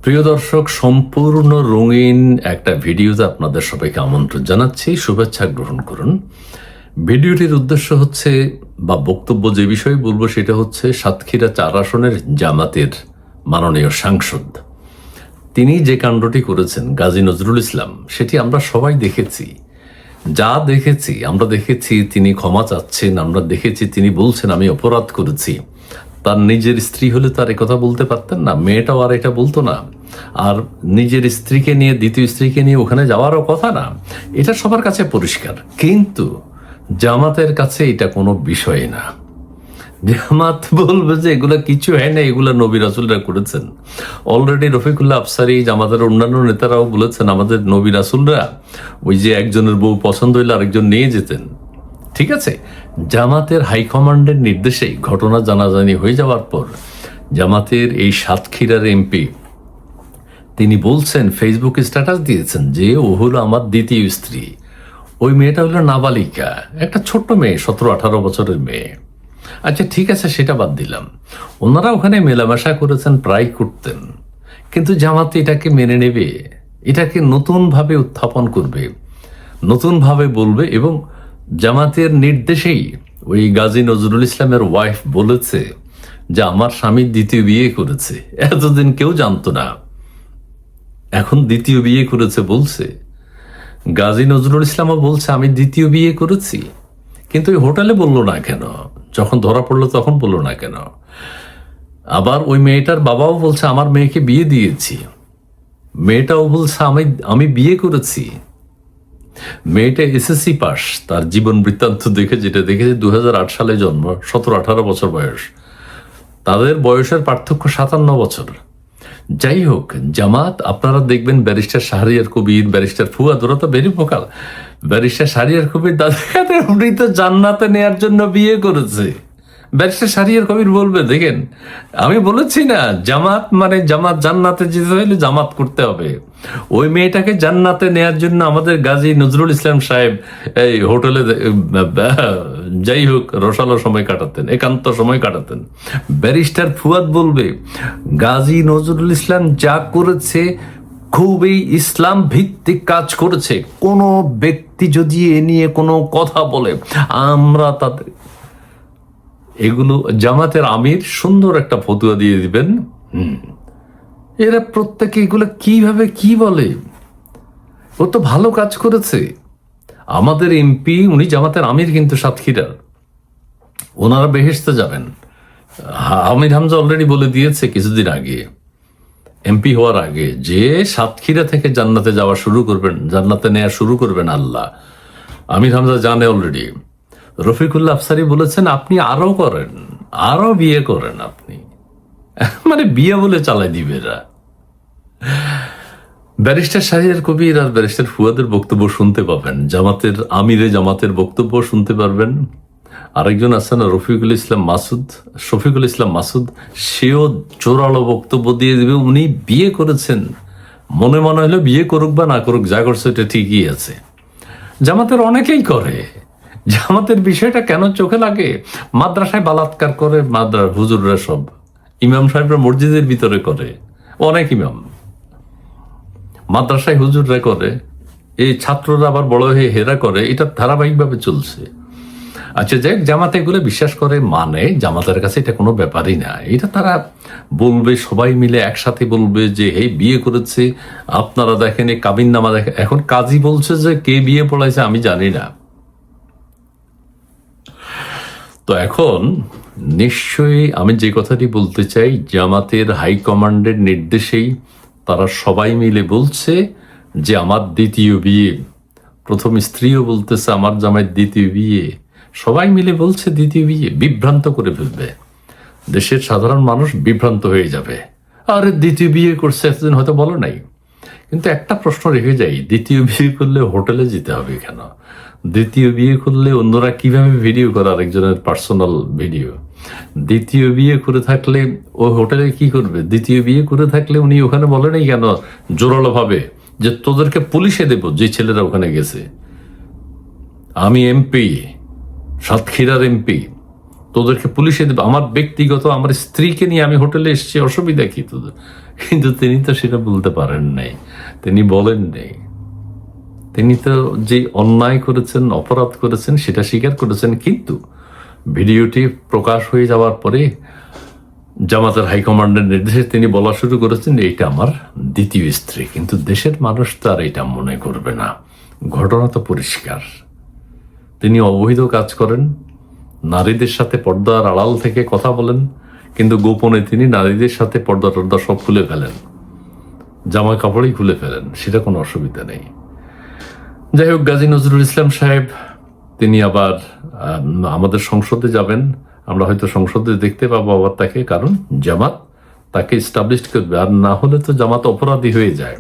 প্রিয় দর্শক, সম্পূর্ণ রঙিন একটা ভিডিওতে আপনাদের সবাইকে আমন্ত্রণ জানাচ্ছি। শুভেচ্ছা গ্রহণ করুন। ভিডিওটির উদ্দেশ্য হচ্ছে বা বক্তব্য যে বিষয়ে বলবো সেটা হচ্ছে সাতক্ষীরা 4 আসনের জামাতের মাননীয় সাংসদ তিনি যে কাণ্ডটি করেছেন গাজী নজরুল ইসলাম, সেটি আমরা সবাই দেখেছি। আমরা দেখেছি তিনি ক্ষমা চাচ্ছেন, আমরা দেখেছি তিনি বলছেন আমি অপরাধ করেছি। তার নিজের স্ত্রী হলে তার কথা বলতে পারতেন না, মেয়েটাও আর এটা বলতো না, আর নিজের স্ত্রীকে নিয়ে দ্বিতীয় স্ত্রীকে নিয়ে ওখানে যাওয়ারও কথা না। এটা সবার কাছে পরিষ্কার, কিন্তু জামাতের কাছে এটা কোনো বিষয় না। জামাত বলবে যে এগুলা কিছু হয় না, এগুলা নবী রাসূলরা করেছেন। অলরেডি রফিকুল্লাহ আফসারী, জামাতের অন্যান্য নেতারাও বলেছেন আমাদের নবী রাসূলরা ওই যে একজনের বউ পছন্দ হইলে আরেকজন নিয়ে যেতেন। ঠিক আছে, জামাতের হাইকমান্ডের নির্দেশেই ঘটনা জানাজানি হয়ে যাওয়ার পর জামাতের এই সাতক্ষীরার এমপি তিনি বলছেন, ফেসবুকে স্ট্যাটাস দিয়েছেন যে ও হলো আমার দ্বিতীয় স্ত্রী। ওই মেয়েটা হলো নাবালিকা, একটা ছোট্ট মেয়ে, 17-18 বছরের মেয়ে। আচ্ছা ঠিক আছে, সেটা বাদ দিলাম। ওনারা ওখানে মেলামেশা করেছেন, প্রায় করতেন, কিন্তু জামাত এটাকে মেনে নেবে, এটাকে নতুনভাবে উত্থাপন করবে, নতুনভাবে বলবে। এবং জামাতের নির্দেশেই ওই গাজী নজরুল ইসলামের ওয়াইফ বলেছে যে আমার স্বামী দ্বিতীয় বিয়ে করেছে। এতদিন কেউ জানতো না, এখন দ্বিতীয় বিয়ে করেছে বলছে। গাজী নজরুল ইসলামও বলছে আমি দ্বিতীয় বিয়ে করেছি, কিন্তু ওই হোটেলে বললো না কেন? যখন ধরা পড়লো তখন বললো না কেন? আবার ওই মেয়েটার বাবাও বলছে আমার মেয়েকে বিয়ে দিয়েছি, মেয়েটাও বলছে আমি বিয়ে করেছি। মেয়েটা এসএসসি পাস, তার জীবন বৃত্তান্ত দেখে যেটা দেখেছে 2008 সালে জন্ম, 17-18 বছর বয়স, তাদের বয়সের পার্থক্য 57 বছর। যাই হোক, জামাত আপনারা দেখবেন ব্যারিস্টার শাহরিয়ার কবির, ব্যারিস্টার ফুয়াদ, ওরা তো বেরি ভোকাল। ব্যারিস্টার শাহরিয়ার কবির দাদা উনি তো জান্নাতে নেয়ার জন্য বিয়ে করেছে। ব্যারিস্টার শাহরিয়ার কবির বলবে, দেখেন আমি বলেছি না, জামাত মানে জামাত, জান্নাতে যেতে হলে জামাত করতে হবে। ওই মেয়েটাকে জান্নাতে নেয়ার জন্য আমাদের গাজী নজরুল ইসলাম সাহেব এই হোটেলে যাই হোক রসালো সময় কাটাতেন, একান্ত সময় কাটাতেন। ব্যারিস্টার ফুয়াদ বলবে গাজী নজরুল ইসলাম যা করেছে খুবই ইসলাম ভিত্তিক কাজ করেছে। কোনো ব্যক্তি যদি এ নিয়ে কোনো কথা বলে আমরা তাদের, এগুলো জামাতের আমির সুন্দর একটা ফতুয়া দিয়ে দিবেন। এরা প্রত্যেকে এগুলো কিভাবে কি বলে, ও তো ভালো কাজ করেছে। আমাদের এমপি উনি জামাতের আমির, কিন্তু সাতক্ষীরার, ওনারা বেহেশতে যাবেন। আমির হামজা অলরেডি বলে দিয়েছে কিছুদিন আগে, এমপি হওয়ার আগে, যে সাতক্ষীরা থেকে জান্নাতে যাওয়া শুরু করবেন, জান্নাতে নেওয়া শুরু করবেন আল্লাহ। আমির হামজা জানে অলরেডি। রফিকুল্লাহ আফসারী বলেছেন আপনি আরো করেন, আরো বিয়ে করেন আপনি, মানে বিয়ে বলে চালাই দিবে এরা। ব্যারিস্টার শাহরিয়ার কবির আর ব্যারিস্টার ফুয়াদের বক্তব্য শুনতে পাবেন, জামাতের আমিরে জামাতের বক্তব্য শুনতে পারবেন। আরেকজন আছেন শফিকুল ইসলাম মাসুদ, সেও জোরালো বক্তব্য দিয়ে দিবে। উনি বিয়ে করেছেন, মনে হলো বিয়ে করুক বা না করুক, যা করছে এটা ঠিকই আছে। জামাতের অনেকেই করে, জামাতের বিষয়টা কেন চোখে লাগে? মাদ্রাসায় বালাৎকার করে, হুজুররা সব, ইমাম সাহেবরা মসজিদের ভিতরে করে, অনেক ইমাম মাদ্রাসায় হুজুররা করে, এই ছাত্ররা আবার বড় হয়ে হেরা করে, এটা ধারাবাহিকভাবে চলছে। আচ্ছা যাই, জামাতে এগুলো বিশ্বাস করে, মানে জামাতের কাছে এটা কোনো ব্যাপারই না। এটা তারা বলবে, সবাই মিলে একসাথে বলবে যে এই বিয়ে করেছে, আপনারা দেখেন এই কাবিন নামা দেখেন। এখন কাজী বলছে যে কে বিয়ে পড়াইছে আমি জানি না। তো এখন নিশ্চয়ই আমি যে কথাটি বলতে চাই, জামাতের হাইকমান্ডের নির্দেশেই তারা সবাই মিলে বলছে যে আমার দ্বিতীয় বিয়ে। প্রথম স্ত্রীও বলতেছে আমার জামাইয়ের দ্বিতীয় বিয়ে, সবাই মিলে বলছে দ্বিতীয় বিয়ে। বিভ্রান্ত করে ফেলবে, দেশের সাধারণ মানুষ বিভ্রান্ত হয়ে যাবে। আরে দ্বিতীয় বিয়ে করছে, এতদিন হয়তো বলো নাই। কিন্তু একটা প্রশ্ন রেখে যাই, দ্বিতীয় বিয়ে করলে হোটেলে যেতে হবে কেন? দ্বিতীয় বিয়ে করলে অন্যরা কিভাবে ভিডিও করে আরেকজনের পার্সোনাল ভিডিও? দ্বিতীয় বিয়ে করে থাকলে ও হোটেলে কি করবে? দ্বিতীয় বিয়ে করে থাকলে উনি ওখানে বলে নাই কেন জোরালো ভাবে যে তোদেরকে পুলিশে দেব, যে ছেলেরা ওখানে গেছে, আমি এমপি, সাতক্ষীরার এমপি, তোদেরকে পুলিশে দেবে। আমার ব্যক্তিগত আমার স্ত্রীকে নিয়ে আমি হোটেলে এসেছি, অসুবিধা কি তোদের? কিন্তু তিনি তো সেটা বলতে পারেন নাই, তিনি বলেন নাই। তিনি তো যে অন্যায় করেছেন, অপরাধ করেছেন সেটা স্বীকার করেছেন, কিন্তু ভিডিওটি প্রকাশ হয়ে যাওয়ার পরে জামাতের হাইকমান্ডের নির্দেশে তিনি বলা শুরু করেছেন এইটা আমার দ্বিতীয় স্ত্রী। কিন্তু দেশের মানুষ তো আর এটা মনে করবে না। ঘটনা তো পরিষ্কার, তিনি অবৈধ কাজ করেন, নারীদের সাথে পর্দার আড়াল থেকে কথা বলেন, কিন্তু গোপনে তিনি নারীদের সাথে পর্দা টর্দা সব খুলে ফেলেন, জামা কাপড়ই খুলে ফেলেন, সেটা কোনো অসুবিধা নেই। যাই হোক, গাজী নজরুল ইসলাম সাহেব তিনি আবার আমাদের সংসদে যাবেন, আমরা হয়তো সংসদে দেখতে পাবো আবার তাকে, কারণ জামাত তাকে এস্টাবলিশ করবে। আর না হলে তো জামাত অপরাধী হয়ে যায়।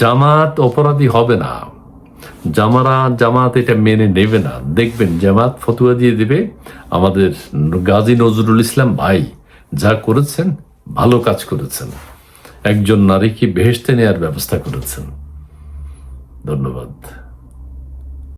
জামাত অপরাধী হবে না, জামাত এটা মেনে নেবে না। দেখবেন জামাত ফতুয়া দিয়ে দিবে, আমাদের গাজী নজরুল ইসলাম ভাই যা করেছেন ভালো কাজ করেছেন, একজন নারীকে বেহেশতে নেওয়ার ব্যবস্থা করেছেন। ধন্যবাদ।